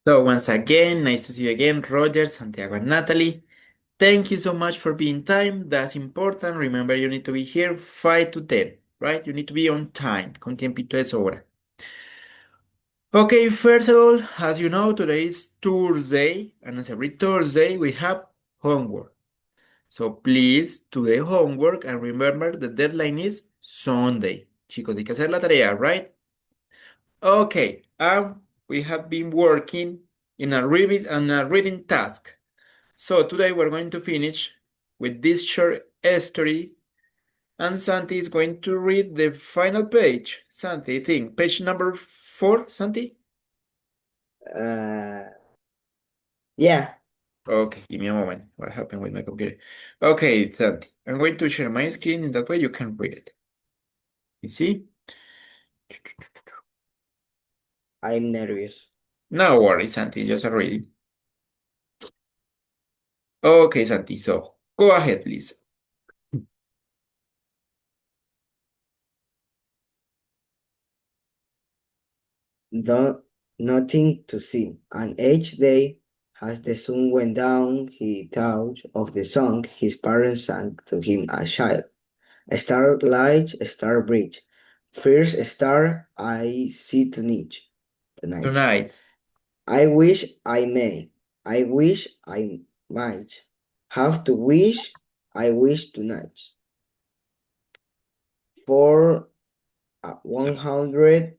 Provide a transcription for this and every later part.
So once again, nice to see you again, Roger, Santiago, and Natalie. Thank you so much for being time. That's important. Remember, you need to be here 5 to 10, right? You need to be on time. Con tiempito de sobra. Okay, first of all, as you know, today is Thursday, and as every Thursday, we have homework. So please do the homework and remember the deadline is Sunday. Chicos, hay que hacer la tarea, right? Okay, we have been working in a reading task. So today we're going to finish with this short story, and Santi is going to read the final page. Santi, I think page number 4, Santi? Uh, yeah, Okay, give me a moment. What happened with my computer? Okay, Santi, I'm going to share my screen, and that way you can read it. You see? I'm nervous. No worries, Santi, just a reading. Okay, Santi, so go ahead, please. No, nothing to see. And each day, as the sun went down, he thought of the song his parents sang to him as child. Star light, star bridge. First star I see tonight. Tonight, I wish I may. I wish I might. Have to wish. I wish tonight. For so 100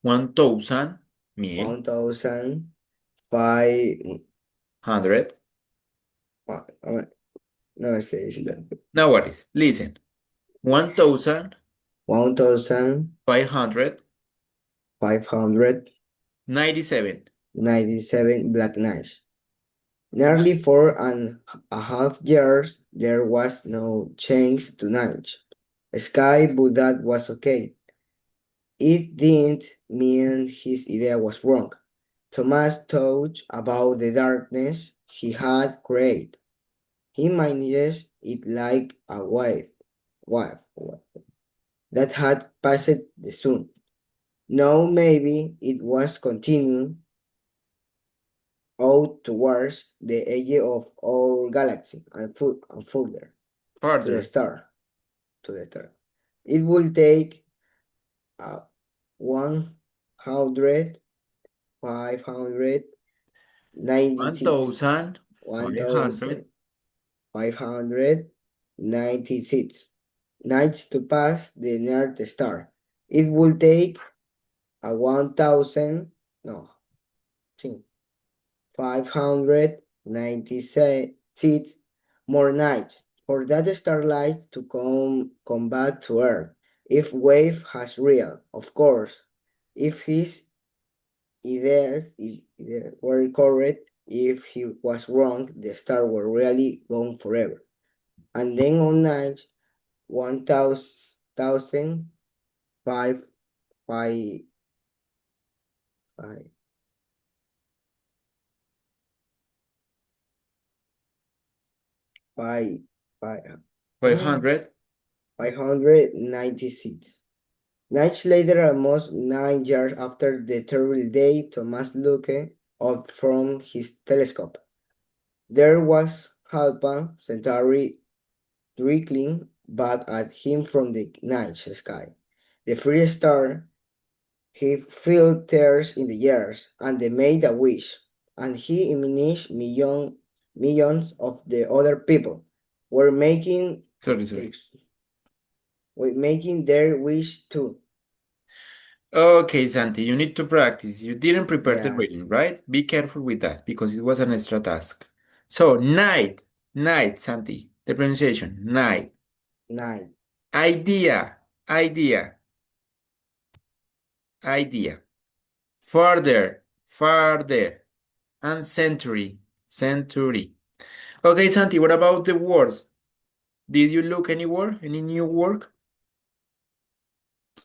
1,000, mil, 1,005. 100. No sé decirlo. No worries. Listen. 1,597 1,597 Black Knights. Nearly 4.5 years, there was no change to night. Sky, but that was okay. It didn't mean his idea was wrong. Thomas thought about the darkness he had created. He managed it like a wave that had passed the sun. Now maybe it was continuing out towards the edge of our galaxy and further to the further. star. To the star. It will take 100, 596, 1,500. 1,596 nights to pass the nearest star. It will take a 1,000, no, 596 more nights for that starlight to come back to Earth. If Wave has real, of course. If his ideas were correct, if he was wrong, the star were really gone forever. And then on night 1,000 five five five five five oh, 500. 596. Nights later, almost 9 years after the terrible day, Thomas looked up from his telescope. There was Alpha Centauri twinkling back at him from the night sky. The first star, he felt tears in the ears, and they made a wish, and he imagined millions of the other people were Sorry, sorry. were making their wish too. Okay, Santi, you need to practice. You didn't prepare the Yeah, reading, right? Be careful with that because it was an extra task. So, night, Santi. The pronunciation, night. nine, Idea, idea, idea. Further. And century. Okay, Santi, what about the words? Did you look anywhere? Any new work?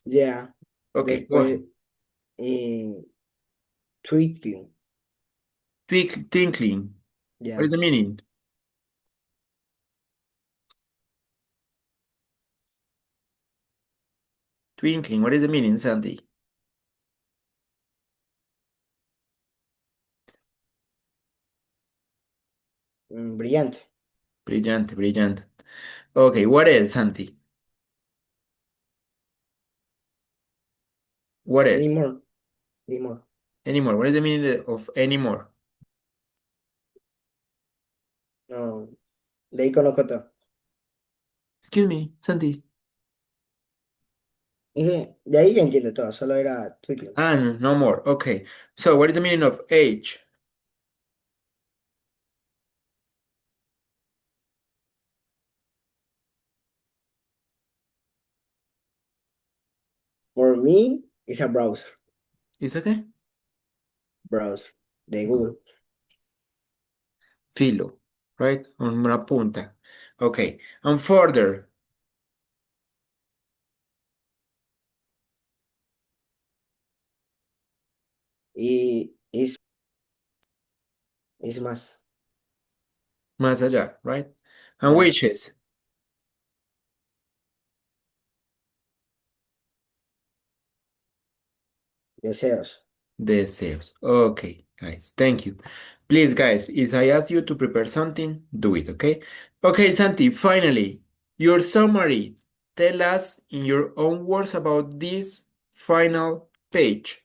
yeah. Okay, go Después, ahead. twinkling, Twinkling. What yeah. is the meaning? Twinkling. What is the meaning, Santi? Brillante. Brillante, brillante. Okay, what else, Santi? What Any else? more? Any more? Anymore. What is the meaning of anymore? No. De ahí conozco todo. Excuse me, Santi. Dije, de ahí ya entiendo todo, solo era tweaking. Ah, no, no more. Okay. So, what is the meaning of age? For me, it's a browser. ¿Is okay? Browser. De Good. Google. Filo, right? Una punta. Okay. And further. Y es más. Más allá, right? And Yeah. wishes. Deseos. Deseos. Okay, guys. Thank you. Please, guys, if I ask you to prepare something, do it, okay? Okay, Santi, finally, your summary. Tell us in your own words about this final page.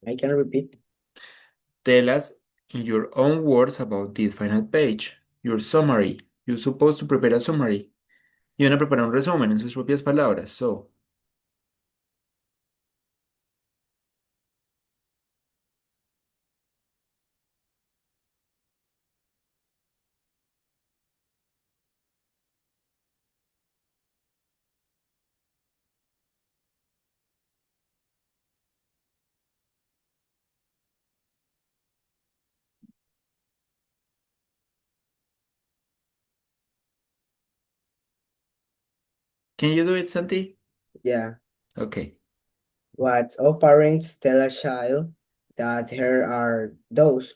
I can repeat. Tell us in your own words about this final page. Your summary. You're supposed to prepare a summary. Y van a preparar un resumen en sus propias palabras. So, can you do it, Santi? Yeah. Okay. What all parents tell a child that here are those.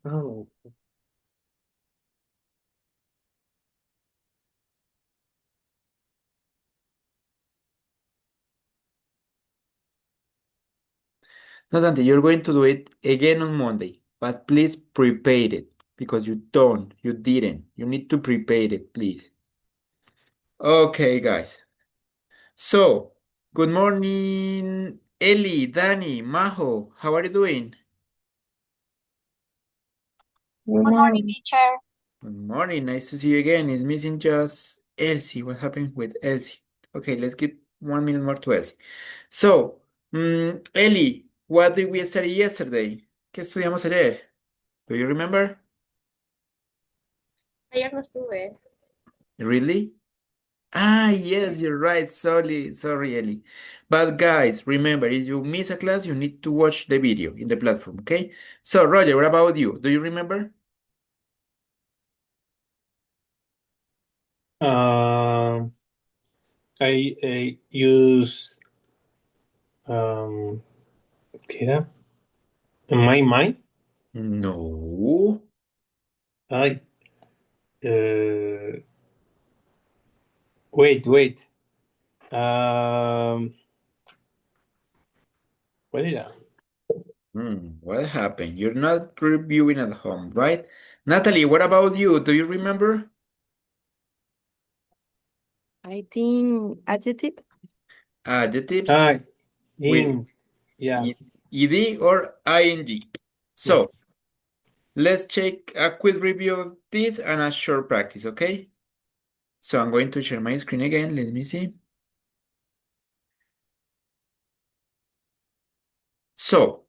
Oh, No, Santi, you're going to do it again on Monday, but please prepare it because you didn't. You need to prepare it, please. Okay, guys. So, good morning, Ellie, Danny, Majo. How are you doing? Good Good morning, morning. teacher. Good morning. Nice to see you again. It's missing just Elsie. What happened with Elsie? Okay, let's give 1 minute more to Elsie. So, Ellie, what did we study yesterday? ¿Qué estudiamos ayer? Do you remember? Ayer no estuve. Really? Ah, yes, you're right. Sorry, Ellie. But guys, remember, if you miss a class, you need to watch the video in the platform, okay? So, Roger, what about you? Do you remember? Um, I use ¿qué era? My mind. No. Ay, uh, wait. Um, ¿Cuál era? What happened? You're not reviewing at home, right? Natalie, what about you? Do you remember? I think adjective. Adjectives Ah, with in, yeah, ed or ing. yeah. So let's check a quick review of this and a short practice, okay? So I'm going to share my screen again. Let me see. So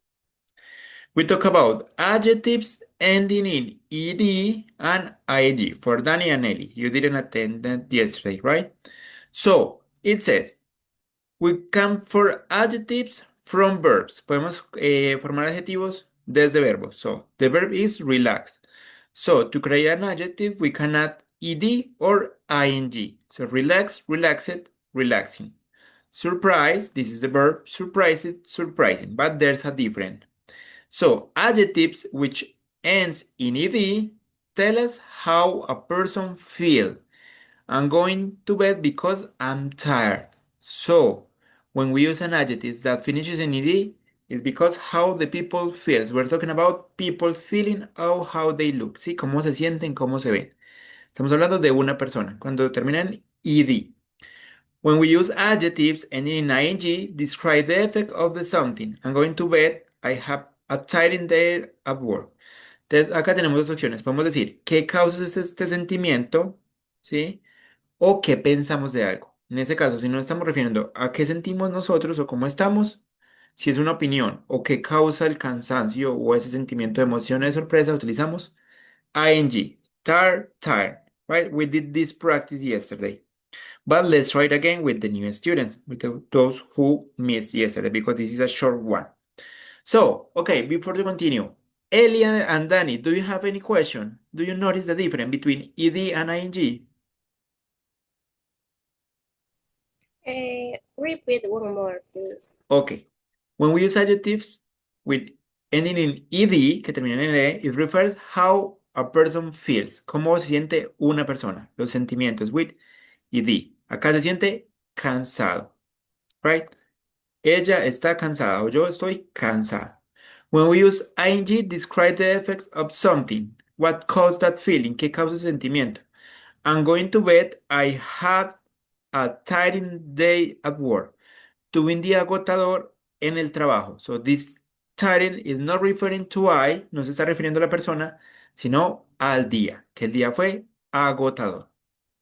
we talk about adjectives ending in ed and ing for Danny and Ellie. You didn't attend that yesterday, right? So it says we can for adjectives from verbs. Podemos formar adjetivos desde verbos. So the verb is relax. So to create an adjective, we can add ed or ing. So relax, relaxed, relaxing. Surprise, this is the verb, surprised, surprising, but there's a difference. So adjectives which ends in ed tell us how a person feels. I'm going to bed because I'm tired. So, when we use an adjective that finishes in ed, it's because how the people feels. We're talking about people feeling or how they look, ¿sí? Cómo se sienten, cómo se ven. Estamos hablando de una persona. Cuando termina en ed. When we use adjectives ending in ing, describe the effect of the something. I'm going to bed. I have a tiring day at work. Entonces, acá tenemos dos opciones. Podemos decir qué causa este sentimiento, ¿sí? O qué pensamos de algo. En ese caso, si no estamos refiriendo a qué sentimos nosotros o cómo estamos, si es una opinión o qué causa el cansancio o ese sentimiento de emoción o de sorpresa, utilizamos ing. Tired, tired. Right? We did this practice yesterday. But let's try it again with the new students, with those who missed yesterday, because this is a short one. So, okay, before we continue, Elia and Danny, do you have any question? Do you notice the difference between ed and ing? Repeat one more, please. Okay. When we use adjectives with ending in ed, que terminan en e, it refers how a person feels, cómo se siente una persona, los sentimientos with ed. Acá se siente cansado, right? Ella está cansada o yo estoy cansada. When we use ing, describe the effects of something. What caused that feeling? ¿Qué causa ese sentimiento? I'm going to bed. I had a tiring day at work. Tuve un día agotador en el trabajo. So this tiring is not referring to I, no se está refiriendo a la persona, sino al día, que el día fue agotador.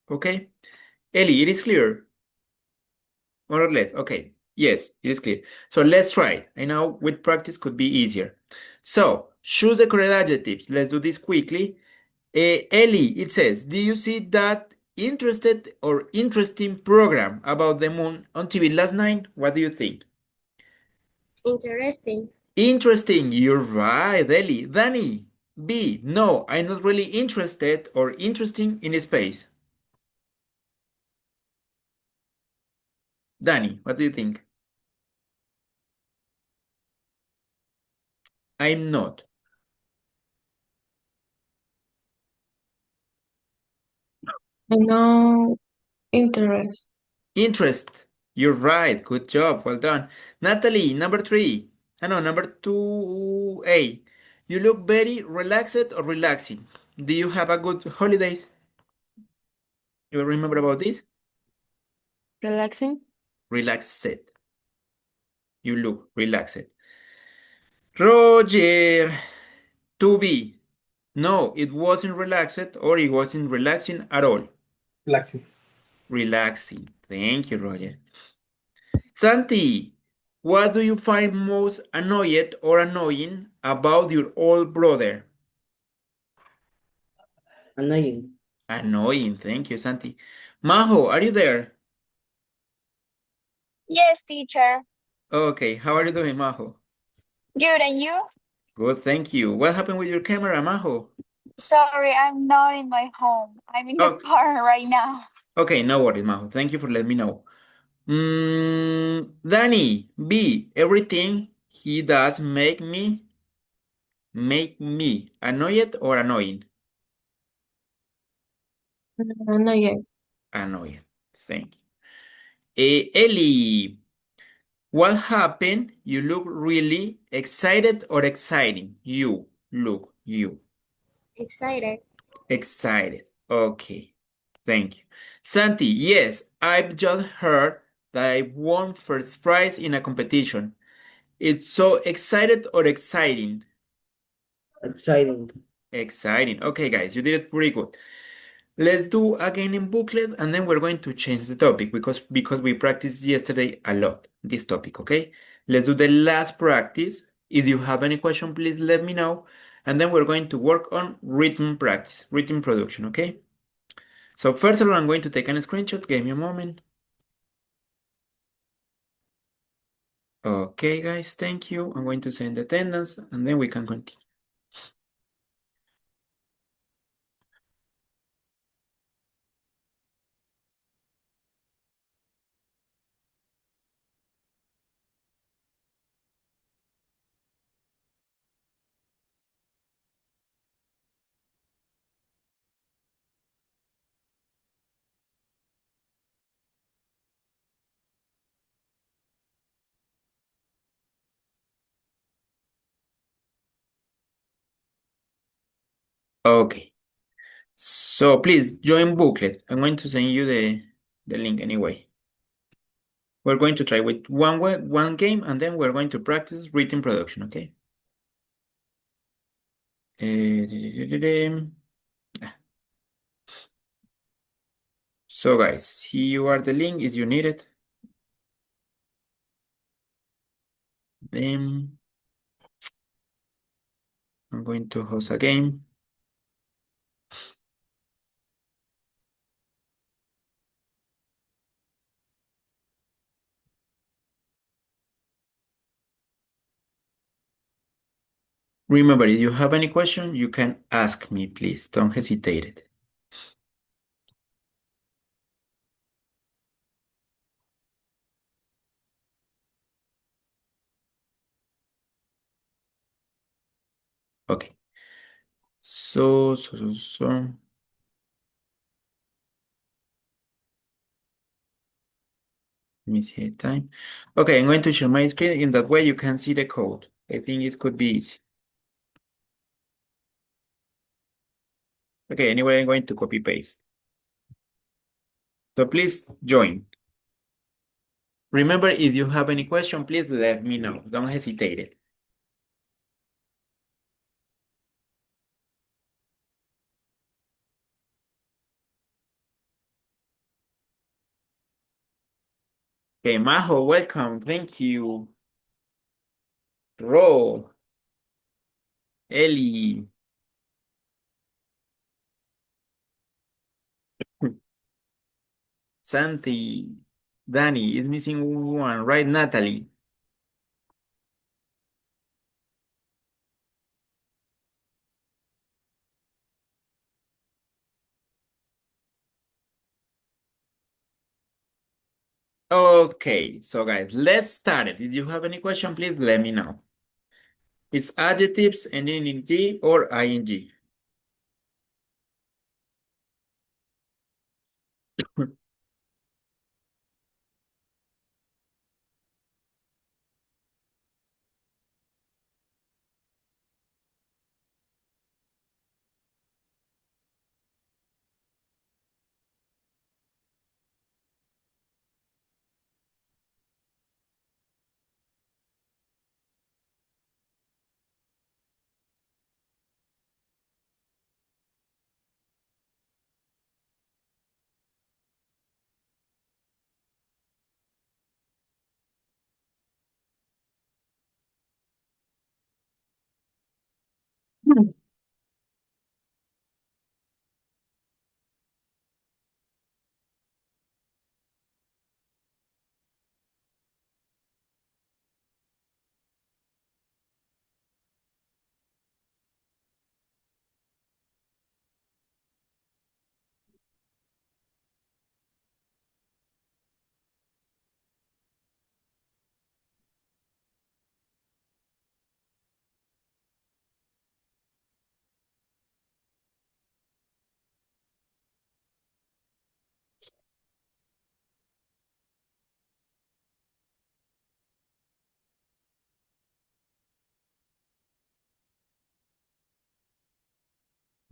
¿Ok? Eli, it is clear. More or less. Okay. Yes, it is clear. So let's try it. I know with practice could be easier. So choose the correct adjectives. Let's do this quickly. Ellie, it says, do you see that interested or interesting program about the moon on TV last night? What do you think? Interesting. Interesting. You're right, Ellie. Danny, B. No, I'm not really interested or interesting in space. Danny, what do you think? I'm not. No interest. Interest. You're right. Good job. Well done. Natalie, number three. I know, number 2A. You look very relaxed or relaxing. Do you have a good holidays? You remember about this? Relaxing. Relaxed. You look relaxed. Roger, 2B. No, it wasn't relaxed or it wasn't relaxing at all. Relaxing. Relaxing. Thank you, Roger. Santi, what do you find most annoyed or annoying about your old brother? Annoying. Annoying. Thank you, Santi. Majo, are you there? Yes, teacher. Okay, how are you doing, Majo? Good, and you? Good, thank you. What happened with your camera, Majo? Sorry, I'm not in my home. I'm in the Oh, car right now. okay, no worries, Majo. Thank you for letting me know. Danny, B, everything he does make me annoyed or annoying? Not yet. Annoyed. Thank you. Ellie, what happened? You look really excited or exciting? You Excited. excited. Okay, thank you. Santi, yes, I've just heard that I won first prize in a competition. It's so excited or exciting? Exciting. Exciting. Okay, guys, you did it pretty good. Let's do again in booklet and then we're going to change the topic because we practiced yesterday a lot this topic, okay? Let's do the last practice. If you have any question, please let me know. And then we're going to work on written practice, written production, okay? So first of all, I'm going to take a screenshot. Give me a moment. Okay, guys, thank you. I'm going to send attendance and then we can continue. Okay. So please join booklet. I'm going to send you the link anyway. We're going to try with one game and then we're going to practice written production, okay? So guys, here you are the link if you need it. Then I'm going to host a game. Remember, if you have any question, you can ask me, please. Don't hesitate it. Okay. So. Let me see the time. Okay, I'm going to share my screen. In that way, you can see the code. I think it could be easy. Okay, anyway, I'm going to copy paste. So please join. Remember, if you have any question, please let me know. Don't hesitate it. Okay, Majo, welcome. Thank you. Ro, Eli, Santi, Danny is missing one, right? Natalie. Okay, so guys, let's start it. If you have any question, please let me know. It's adjectives ending in G or ing.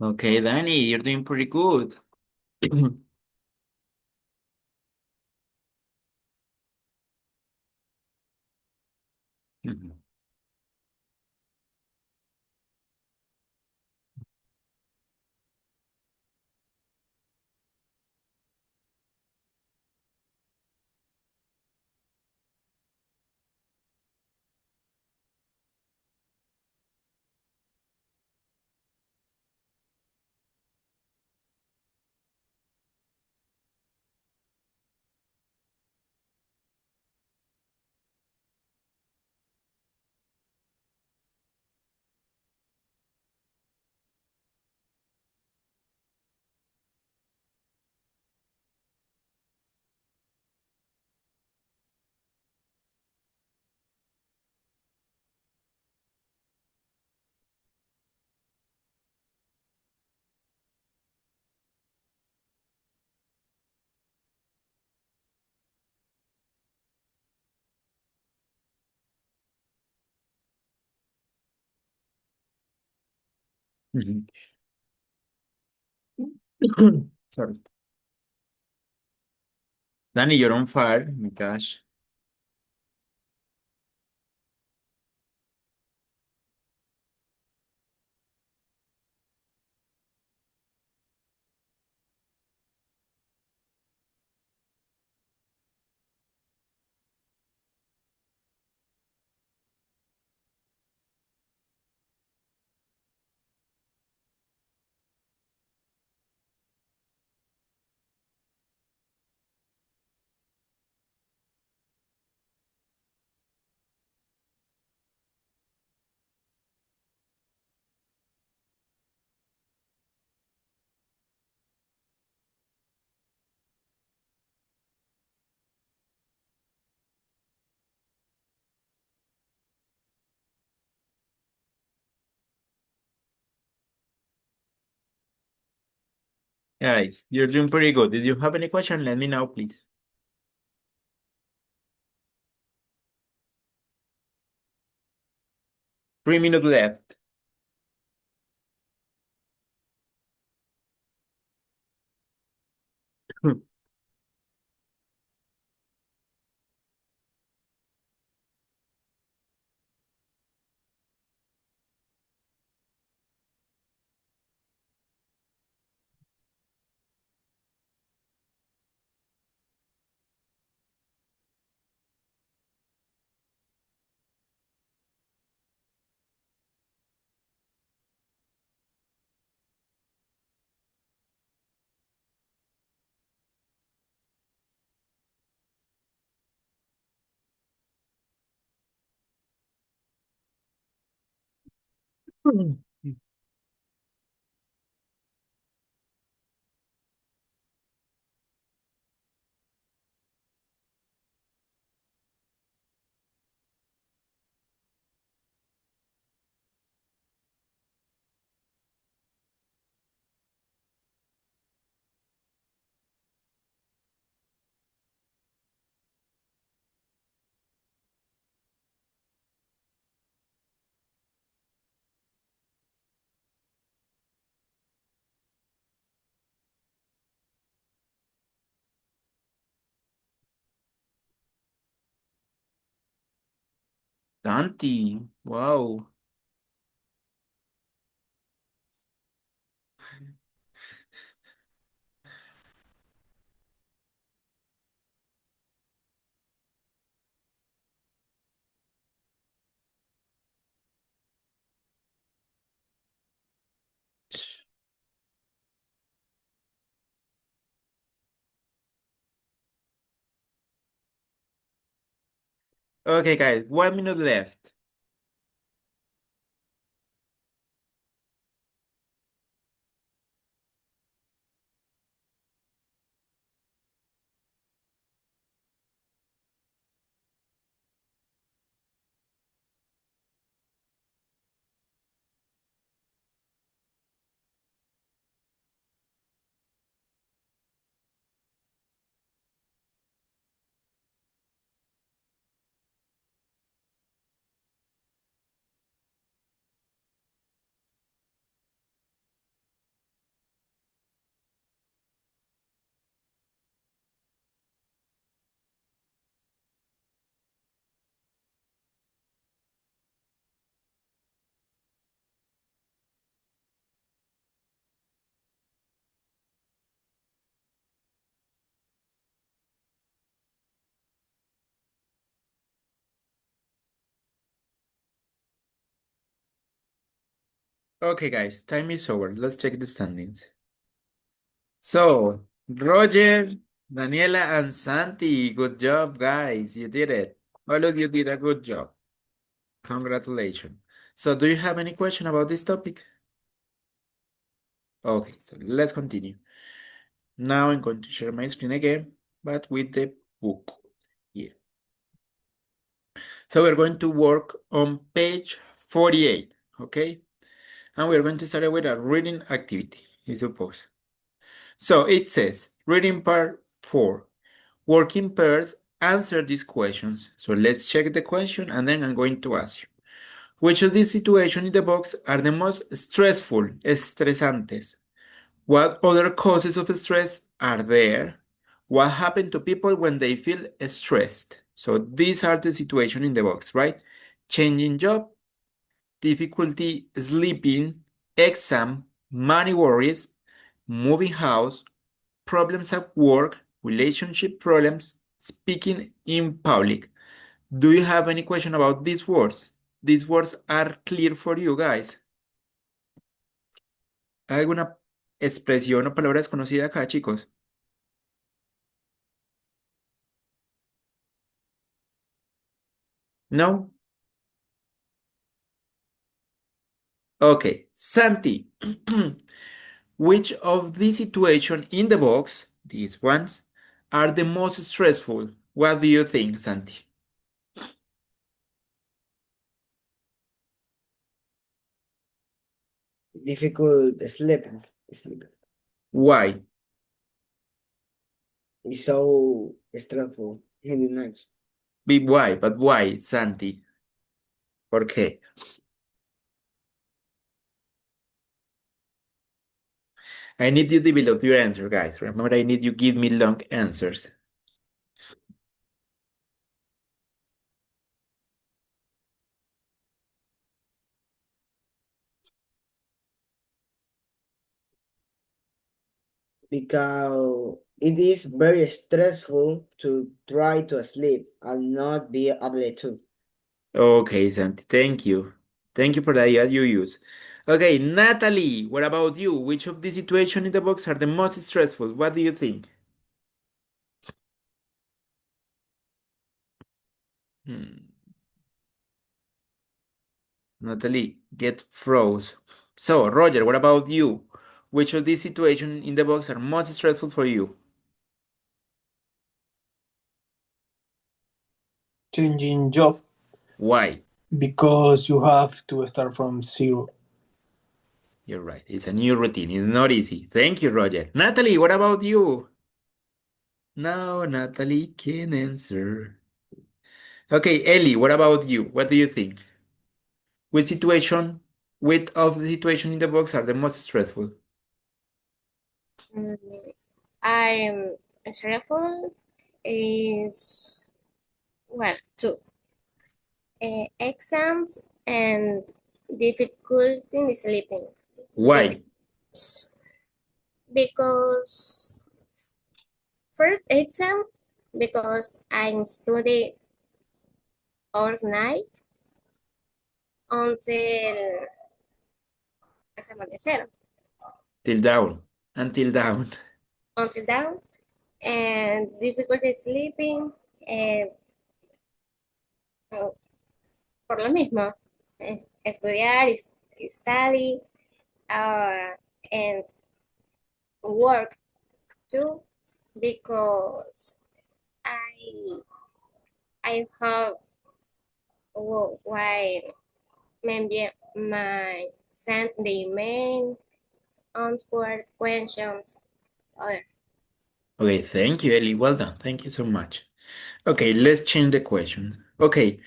Okay, Danny, you're doing pretty good. Mhm. Sorry. Danny, you're on fire. Oh my gosh. Guys, you're doing pretty good. If you have any question, let me know, please. 3 minutes left. Dante, wow. Okay, guys, 1 minute left. Okay, guys, time is over. Let's check the standings. So, Roger, Daniela, and Santi, good job, guys. You did it. All of you did a good job. Congratulations. So, do you have any question about this topic? Okay, so let's continue. Now I'm going to share my screen again, but with the book here. So we're going to work on page 48, okay? And we're going to start with a reading activity, I suppose. So it says, reading part 4, work in pairs, answer these questions. So let's check the question and then I'm going to ask you. Which of these situations in the box are the most stressful, estresantes? What other causes of stress are there? What happened to people when they feel stressed? So these are the situation in the box, right? Changing job, difficulty sleeping, exam, money worries, moving house, problems at work, relationship problems, speaking in public. Do you have any question about these words? These words are clear for you guys. ¿Hay alguna expresión o palabra desconocida acá, chicos? No? Okay. Santi, which of these situations in the box, these ones, are the most stressful? What do you think, Santi? Difficult sleeping. Sleeping. Why? It's so stressful in the night. Why? But why, Santi? ¿Por qué? I need you to develop your answer, guys. Remember, I need you give me long answers. Because it is very stressful to try to sleep and not be able to. Okay, Santi, thank you. Thank you for the idea you use. Okay, Natalie, what about you? Which of these situations in the box are the most stressful? What do you think? Hmm. Natalie, get froze. So, Roger, what about you? Which of these situations in the box are most stressful for you? Changing job Why? because you have to start from zero. You're right. It's a new routine. It's not easy. Thank you, Roger. Natalie, what about you? No, Natalie can answer. Okay, Ellie, what about you? What do you think? Which situation, which of the situation in the box are the most stressful? Mm, I'm stressful is, well, two. Exams and difficulty in sleeping. Why? Because first exam, because I study all night until hasta amanecer, Till down. Until down. until down, and difficulty sleeping, eh, por lo mismo, estudiar, study, uh, and work too, because I I have why maybe my send the email answer questions. Other. Okay, thank you, Ellie. Well done. Thank you so much. Okay, let's change the question. Okay,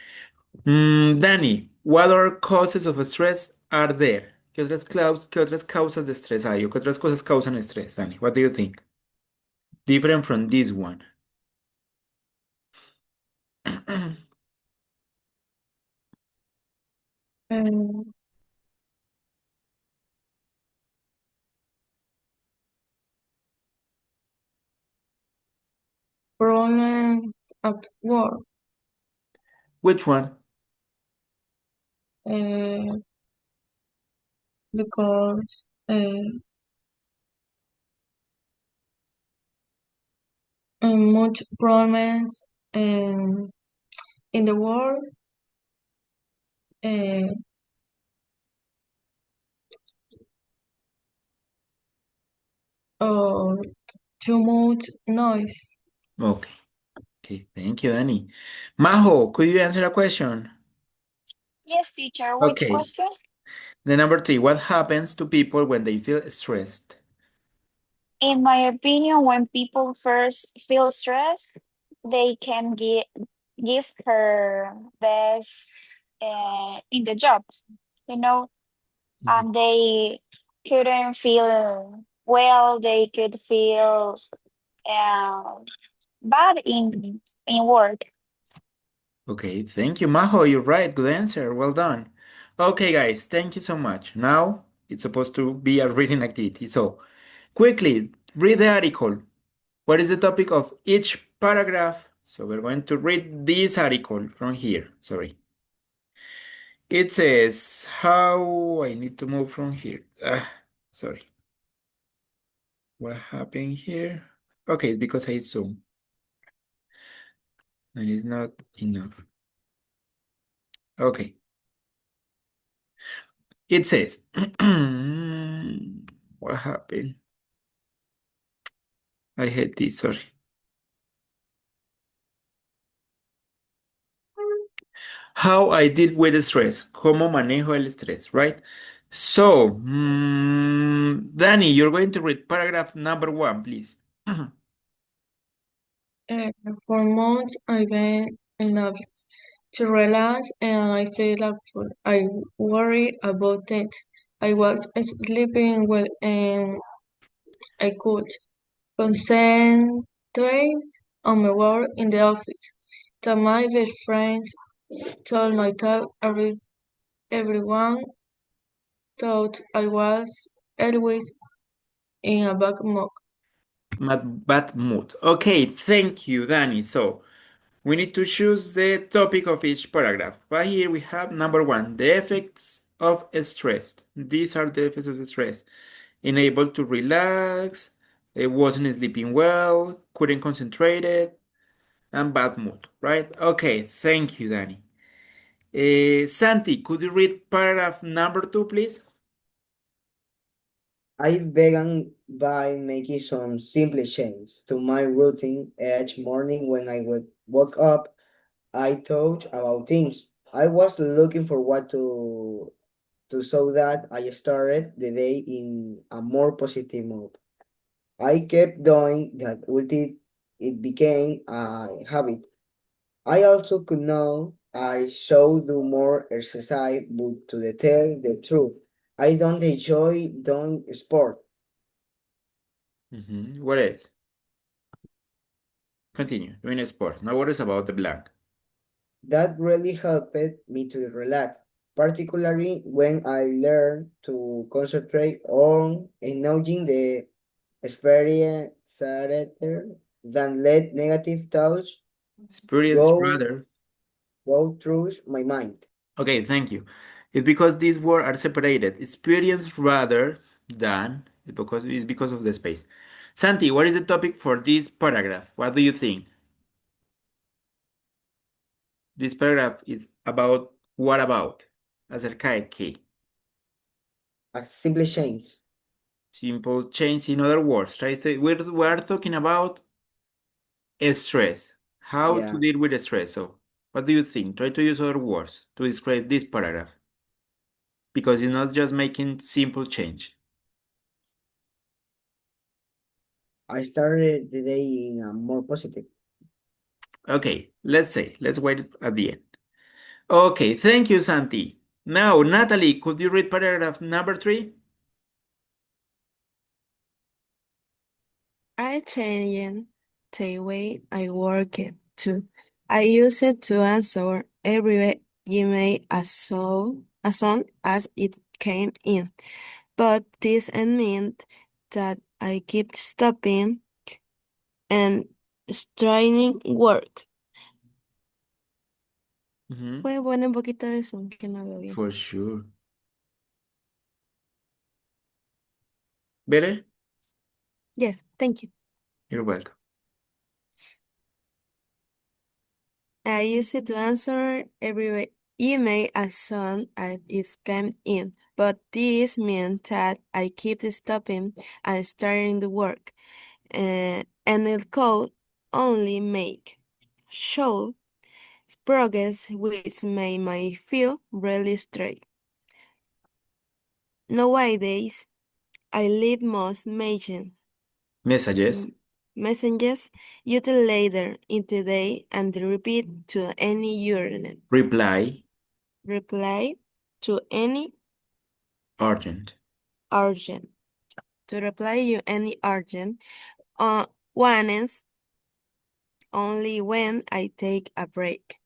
Danny, what other causes of stress are there? ¿Qué otras causas de estrés hay? ¿O qué otras cosas causan estrés, Danny? What do you think? Different from this one. Um, problem at work. Which one? Uh, because much problems in the world. Uh, or too much noise. Okay, okay, thank you, Danny. Majo, could you answer a question? Yes, teacher. Which Okay, question? the number three, what happens to people when they feel stressed? In my opinion, when people first feel stressed, they can give her best in the job, you know, and they couldn't feel. Well, they could feel um, bad in work. Okay, thank you, Maho. You're right. Good answer. Well done. Okay, guys, thank you so much. Now it's supposed to be a reading activity. So, quickly read the article. What is the topic of each paragraph? So, we're going to read this article from here. Sorry. It says, how I need to move from here. Sorry. What happened here? Okay, it's because I zoom. And it's not enough. Okay. It says, what happened? I hate this, sorry. How I deal with stress. Cómo manejo el estrés, right? So, Danny, you're going to read paragraph number 1, please. For months, I've been enough to relax, and I feel like I worry about it. I was sleeping well, and I could concentrate on my work in the office. So my best friend told my talk everyone thought I was always in a bad mood. Bad mood. Okay, thank you, Danny. So, we need to choose the topic of each paragraph. But here we have number 1, the effects of stress. These are the effects of stress. Unable to relax, wasn't sleeping well, couldn't concentrate it, and bad mood, right? Okay, thank you, Danny. Santi, could you read paragraph number 2, please? I began by making some simple changes to my routine each morning when I woke up. I thought about things. I was looking for what to so that I started the day in a more positive mood. I kept doing that until it became a habit. I also could know I should do more exercise, but to tell the truth, I don't enjoy doing sport. What is? Continue, doing a sport. No worries about the blank. That really helped me to relax, particularly when I learned to concentrate on acknowledging the experience rather than let negative thoughts Experience go rather. go through my mind. Okay, thank you. It's because these words are separated. Experience rather than, it's because of the space. Santi, what is the topic for this paragraph? What do you think? This paragraph is about what about? Acerca de qué? A simple change. Simple change in other words. Try to say we're talking about stress. How to Yeah, deal with stress. So, what do you think? Try to use other words to describe this paragraph because it's not just making simple change. I started the day in a more positive. Okay, let's wait at the end. Okay, thank you, Santi. Now, Natalie, could you read paragraph number 3? I changed the way I work it too. I use it to answer every email as soon as it came in. But this meant that I keep stopping and straining work. Mhm. ¿Puedes poner un poquito de eso? Que no veo bien. For sure. Better? Yes, thank you. You're welcome. I use it to answer every email as soon as it came in, but this means that I keep stopping and starting the work, and the code only make show progress which made me feel really straight. Nowadays, I leave most Messages. messages until later in the day and repeat to any urgent. Reply. Reply to any Urgent. urgent. to reply you any urgent ones only when I take a break.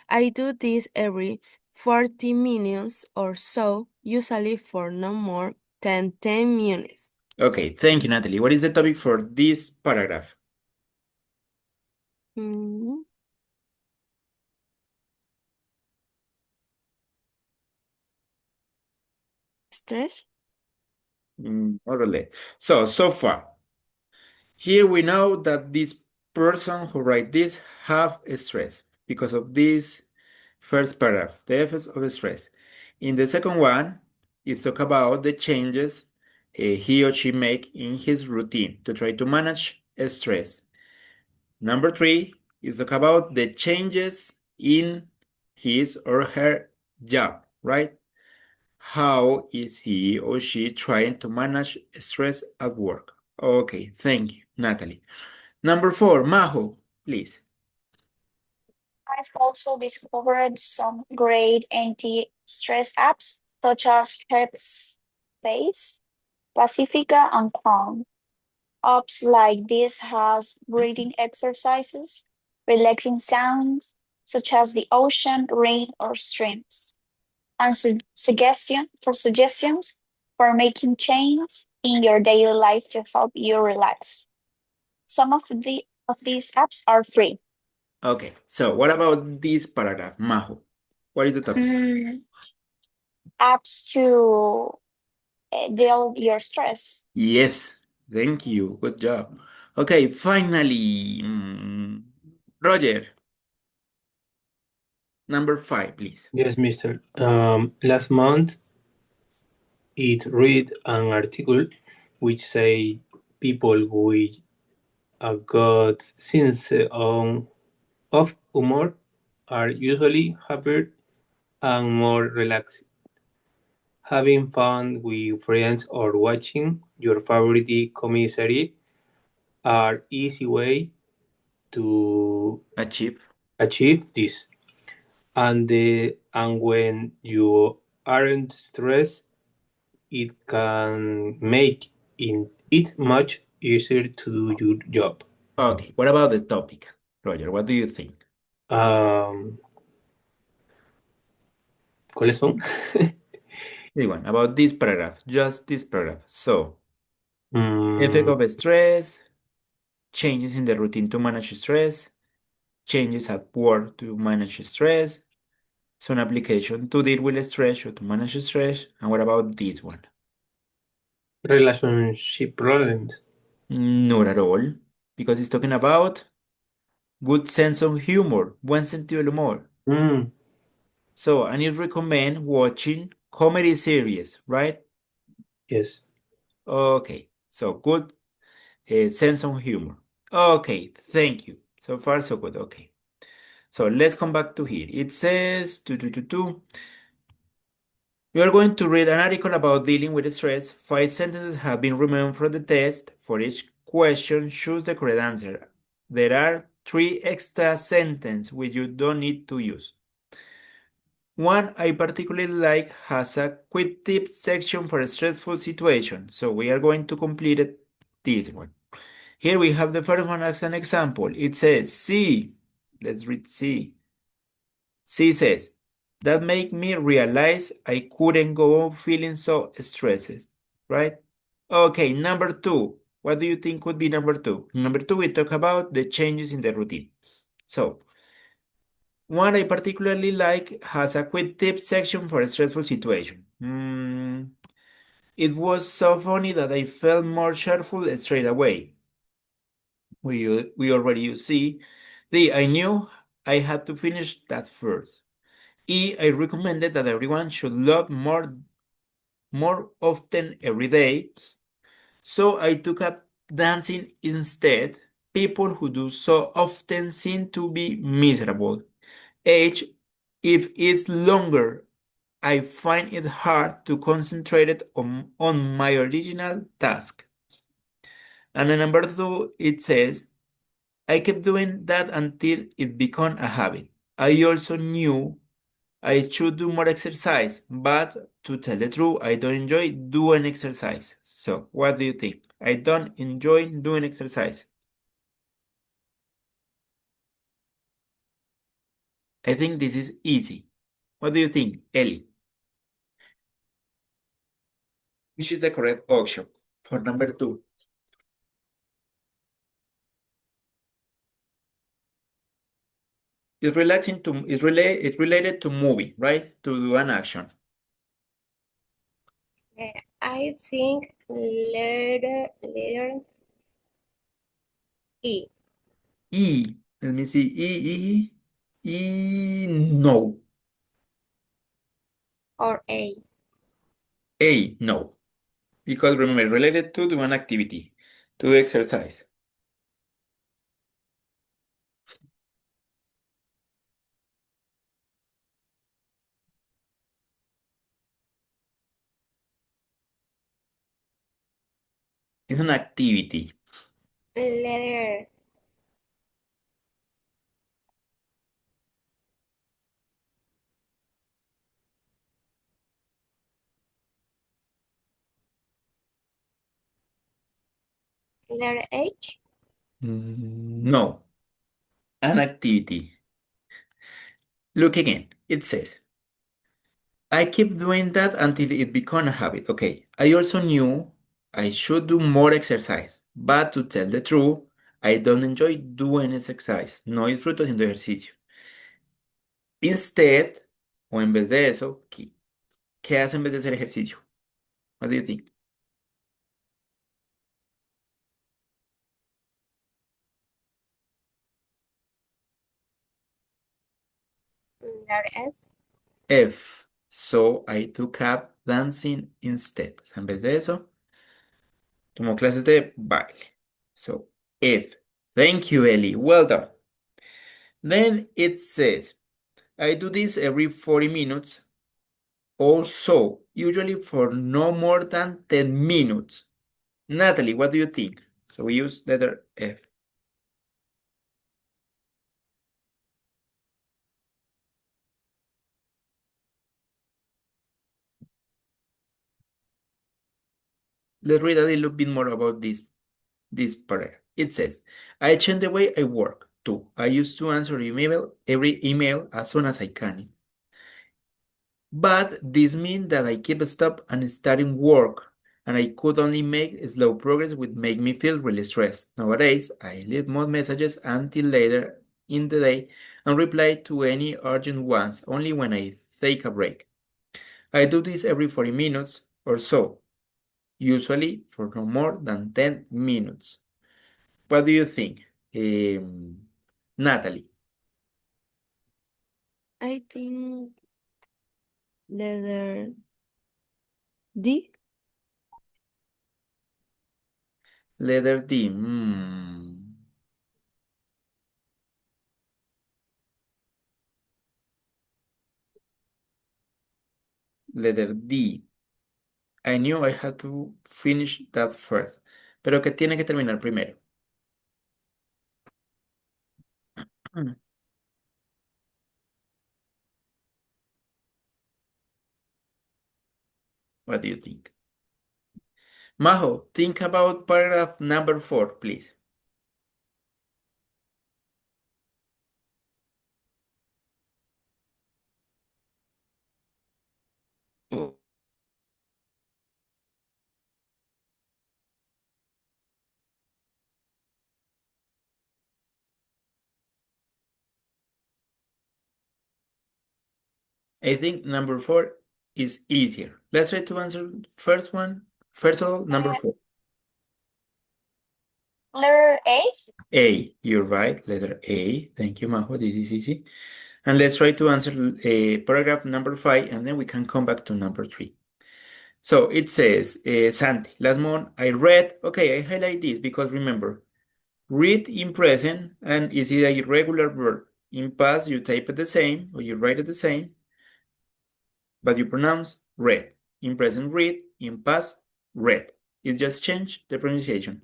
I do this every 40 minutes or so, usually for no more than 10 minutes. Okay, thank you, Natalie. What is the topic for this paragraph? Mm, Stress? More or less. So far, here we know that this person who write this have stress because of this first paragraph, the effects of stress. In the second one, it talk about the changes he or she make in his routine to try to manage stress. Number three is talk about the changes in his or her job, right? How is he or she trying to manage stress at work? Okay, thank you, Natalie. Number four, Maho, please. I've also discovered some great anti-stress apps such as Headspace, Pacifica, and Calm. Apps like this has breathing exercises, relaxing sounds such as the ocean, rain, or streams, and suggestions for making changes in your daily life to help you relax. Some of these apps are free. Okay, so what about this paragraph, Maho? What is the topic? Mm, apps to deal your stress. Yes, thank you. Good job. Okay, finally, Roger, number five, please. Yes, mister. Last month, it read an article which say people with a good sense of humor are usually happier and more relaxed. Having fun with friends or watching your favorite comedy series are easy way to Achieve. achieve this. And when you aren't stressed, it can make it much easier to do your job. Okay, what about the topic, Roger? What do you think? Um, ¿Cuáles son? This one, about this paragraph, just this paragraph. So, effect Mm, of stress, changes in the routine to manage stress, changes at work to manage stress, some application to deal with stress or to manage stress. And what about this one? relationship problems. Not at all, because it's talking about good sense of humor, buen sentido del humor. Mm, So, and it recommend watching comedy series, right? yes. Okay, so good sense of humor. Okay, thank you. So far, so good. Okay. So let's come back to here. It says, we are going to read an article about dealing with stress. 5 sentences have been removed from the test. For each question, choose the correct answer. There are 3 extra sentences which you don't need to use. One I particularly like has a quick tip section for a stressful situation. So we are going to complete this one. Here we have the first one as an example. It says, see. Let's read C. C says, that make me realize I couldn't go on feeling so stressed, right? Okay, number two. What do you think could be number two? Number two, we talk about the changes in the routine. So, one I particularly like has a quick tip section for a stressful situation. It was so funny that I felt more cheerful straight away. We already use C. D, I knew I had to finish that first. E, I recommended that everyone should love more often every day. So I took up dancing instead. People who do so often seem to be miserable. H, if it's longer, I find it hard to concentrate on my original task. And then number two, it says, I kept doing that until it became a habit. I also knew I should do more exercise, but to tell the truth, I don't enjoy doing exercise. So, what do you think? I don't enjoy doing exercise. I think this is easy. What do you think, Ellie? Which is the correct option for number two? It's relaxing to it's related to movie, right? To do an action. I think letter E E. Let me see. No. or A. A. No. Because remember, related to do an activity, to exercise. It's an activity. Letter letter H. No. An activity. Look again. It says, I keep doing that until it become a habit. Okay. I also knew I should do more exercise. But to tell the truth, I don't enjoy doing exercise. No disfruto haciendo ejercicio. Instead, o en vez de eso, ¿qué hace en vez de hacer ejercicio? What do you think? Letter S. F. So I took up dancing instead. O sea, en vez de eso, tomó clases de baile. So F. Thank you, Ellie. Well done. Then it says, I do this every 40 minutes or so, usually for no more than 10 minutes. Natalie, what do you think? So we use letter F. Let's read a little bit more about this paragraph. It says, I change the way I work too. I used to answer every email as soon as I can. But this means that I keep stop and starting work, and I could only make slow progress would make me feel really stressed. Nowadays, I leave more messages until later in the day and reply to any urgent ones only when I take a break. I do this every 40 minutes or so, usually for no more than 10 minutes. What do you think, Natalie? I think letter D. Letter D. Letter D. I knew I had to finish that first. Pero que tiene que terminar primero. Mm. What do you think? Majo, think about paragraph number 4, please. Oh, I think number 4 is easier. Let's try to answer first one. First of all, number 4. Letter A. A, you're right. Letter A. Thank you, Majo. This is easy. And let's try to answer paragraph number 5, and then we can come back to number 3. So it says, Santi, last month I read, okay, I highlight this because remember, read in present and is it a regular verb. In past, you type it the same or you write it the same, but you pronounce read. In present, read. In past, read. It just changed the pronunciation.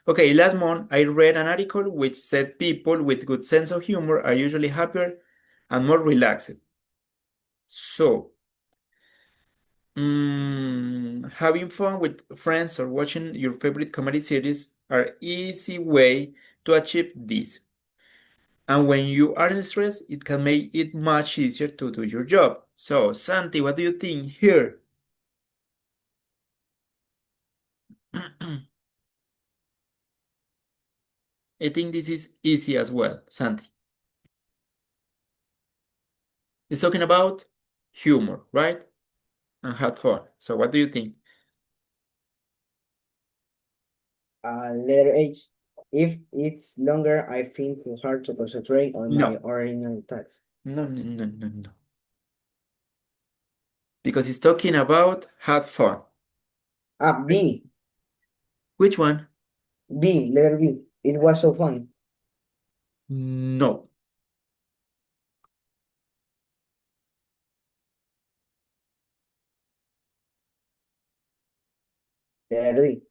Okay, last month I read an article which said people with good sense of humor are usually happier and more relaxed. So, having fun with friends or watching your favorite comedy series are easy way to achieve this. And when you are stressed, it can make it much easier to do your job. So, Santi, what do you think here? I think this is easy as well, Santi. It's talking about humor, right? And have fun. So, what do you think? Letter H. If it's longer, I find too hard to concentrate on my No, original task. no. Because it's talking about have fun. B. Which one? Letter B. It was so funny. No. Letter D.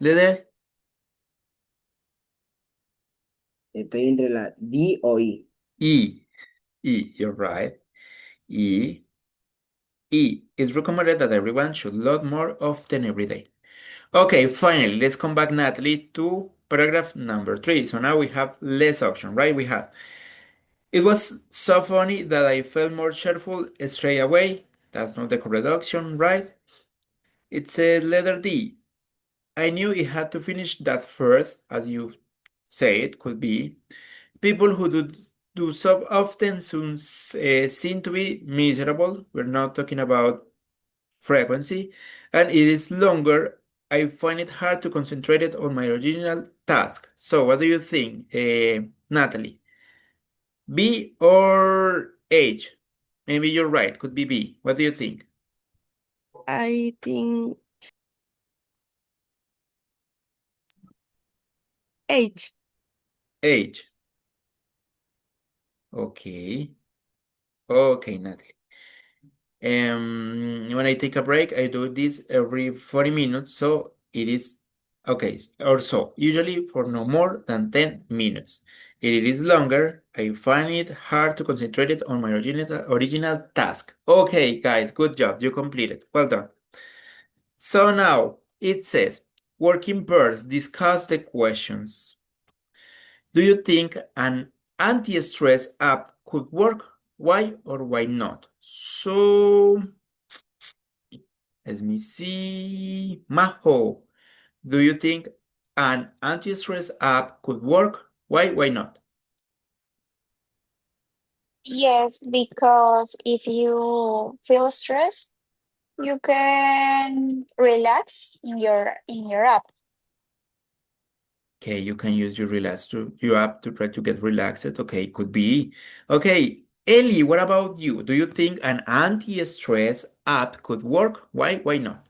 Letter Estoy entre la D o I. E. E, you're right. E. E. It's recommended that everyone should load more often every day. Okay, finally, let's come back, Natalie, to paragraph number 3. So now we have less option, right? We have, it was so funny that I felt more cheerful straight away. That's not the correct option, right? It said letter D. I knew it had to finish that first, as you say it could be. People who do so often seem to be miserable. We're not talking about frequency, and it is longer. I find it hard to concentrate it on my original task. So, what do you think, Natalie? B or H? Maybe you're right. Could be B. What do you think? I think H. H. Okay. Okay, Natalie. When I take a break, I do this every 40 minutes, so it is okay, or so, usually for no more than 10 minutes. If it is longer, I find it hard to concentrate it on my original task. Okay, guys, good job, you completed. Well done. So now it says, working pairs, discuss the questions. Do you think an anti-stress app could work? Why or why not? So let me see. Maho, do you think an anti-stress app could work? Why? Why not? Yes, because if you feel stressed, you can relax in your app. Okay, you can use your app to try to get relaxed. Okay, could be. Okay, Ellie, what about you? Do you think an anti-stress app could work? Why? Why not?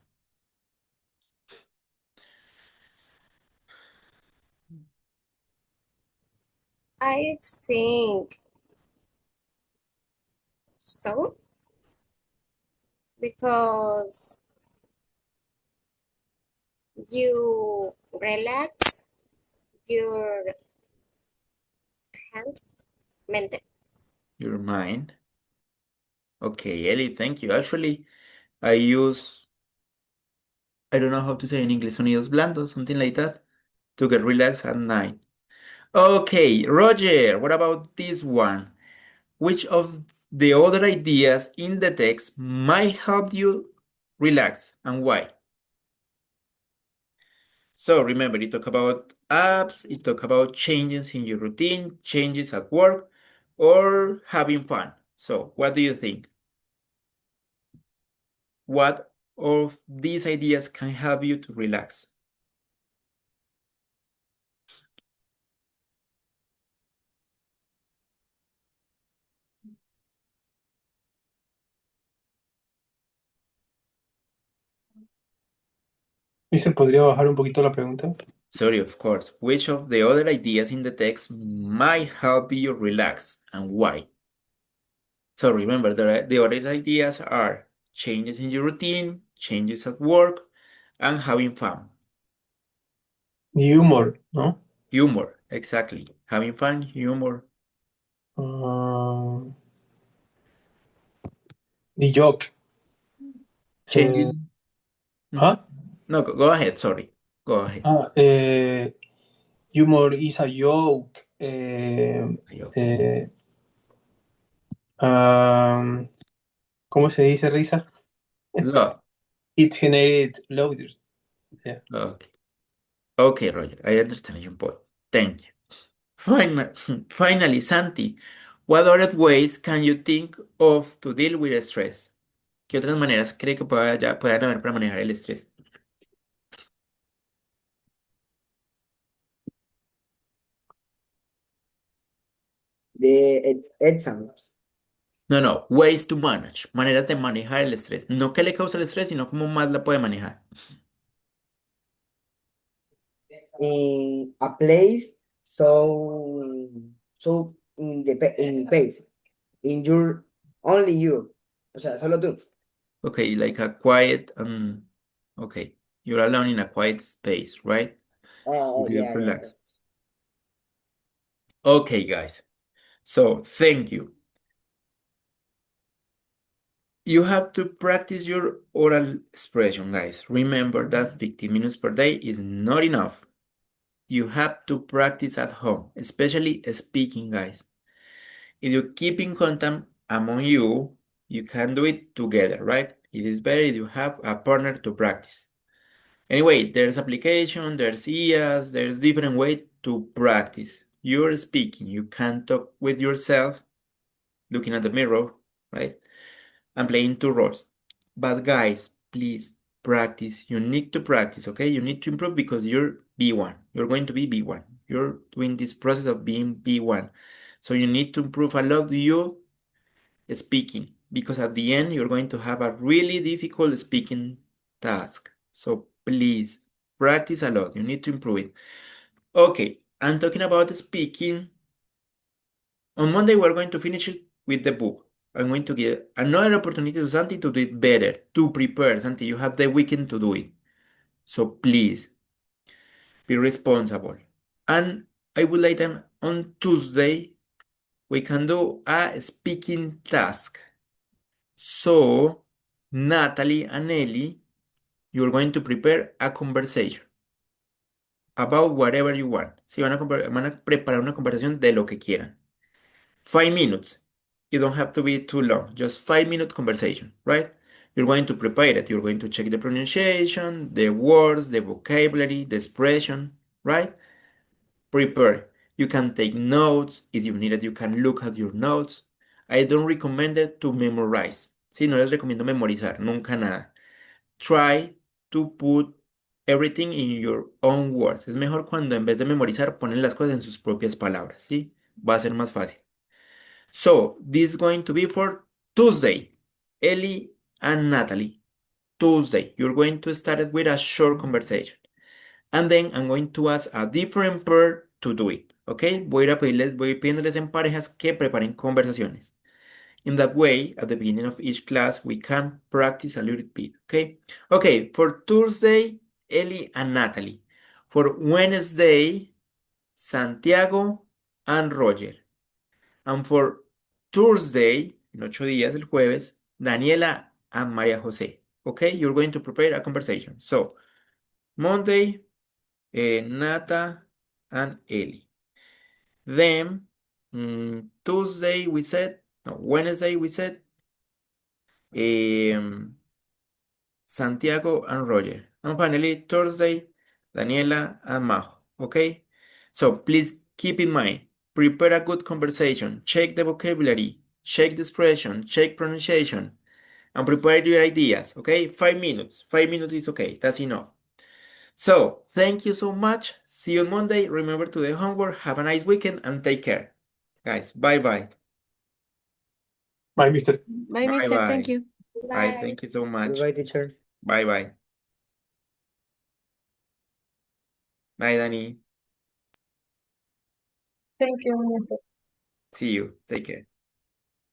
I think so because you relax your hand, mente. Your mind. Okay, Ellie, thank you. Actually, I use, I don't know how to say in English, sonidos blandos, something like that, to get relaxed at night. Okay, Roger, what about this one? Which of the other ideas in the text might help you relax and why? So remember, it talk about apps, it talk about changes in your routine, changes at work, or having fun. So what do you think? What of these ideas can help you to relax? ¿Y se podría bajar un poquito la pregunta? Sorry, of course. Which of the other ideas in the text might help you relax and why? So remember, the other ideas are changes in your routine, changes at work, and having fun. Humor, ¿no? Humor, exactly. Having fun, humor. Ah, the joke. Changes. Mhm. Huh? No, go ahead. Sorry. Go ahead. Ah, humor is a joke. Yo. ¿Cómo se dice risa? Love. It generated laughter. Yeah. Okay. Okay, Roger. I understand your point. Thank you. Finally, Santi, what other ways can you think of to deal with stress? ¿Qué otras maneras cree que puedan haber para manejar el estrés? The exams. No, no, ways to manage, maneras de manejar el estrés. No qué le causa el estrés, sino cómo más la puede manejar. In a place so in pace in your only you, o sea, solo tú. Okay, like a quiet, okay, you're alone in a quiet space, right? You feel Yeah. relaxed. Okay, guys. So, thank you. You have to practice your oral expression, guys. Remember that 15 minutes per day is not enough. You have to practice at home, especially speaking, guys. If you keep in contact among you, you can do it together, right? It is better if you have a partner to practice. Anyway, there's application, there's IAs, there's different way to practice. You're speaking, you can talk with yourself, looking at the mirror, right? And playing two roles. But guys, please practice. You need to practice, okay? You need to improve because you're B1. You're going to be B1. You're doing this process of being B1. So you need to improve a lot you speaking because at the end you're going to have a really difficult speaking task. So please practice a lot. You need to improve it. Okay, I'm talking about speaking. On Monday, we're going to finish it with the book. I'm going to give another opportunity to Santi to do it better, to prepare. Santi, you have the weekend to do it. So please be responsible. And I would like them on Tuesday, we can do a speaking task. So, Natalie and Ellie, you're going to prepare a conversation about whatever you want. Si van a preparar una conversación de lo que quieran. 5 minutes. You don't have to be too long. Just 5 minute conversation, right? You're going to prepare it. You're going to check the pronunciation, the words, the vocabulary, the expression, right? Prepare. You can take notes. If you need it, you can look at your notes. I don't recommend it to memorize. Sí, no les recomiendo memorizar, nunca nada. Try to put everything in your own words. Es mejor cuando en vez de memorizar ponen las cosas en sus propias palabras, ¿sí? Va a ser más fácil. So, this is going to be for Tuesday. Ellie and Natalie. Tuesday. You're going to start it with a short conversation. And then I'm going to ask a different pair to do it. ¿Ok? Voy pidiéndoles en parejas que preparen conversaciones. In that way, at the beginning of each class, we can practice a little bit. Okay? Okay, for Tuesday, Ellie and Natalie. For Wednesday, Santiago and Roger. And for Thursday, en 8 días, el jueves, Daniela and María José. Okay, you're going to prepare a conversation. So, Monday, Nata and Eli. Then, Tuesday we said, no, Wednesday we said, um, Santiago and Roger. And finally, Thursday, Daniela and Majo. Okay? So please keep in mind, prepare a good conversation, check the vocabulary, check the expression, check pronunciation, and prepare your ideas. Okay? 5 minutes. 5 minutes is okay. That's enough. So thank you so much. See you on Monday. Remember to do homework. Have a nice weekend and take care. Guys, bye bye. Bye, Mister. Bye, Bye mister. Thank bye. you. Bye. Bye. Thank you so much. Bye, teacher. Bye bye. Bye, Danny. Thank you, mister. See you. Take care.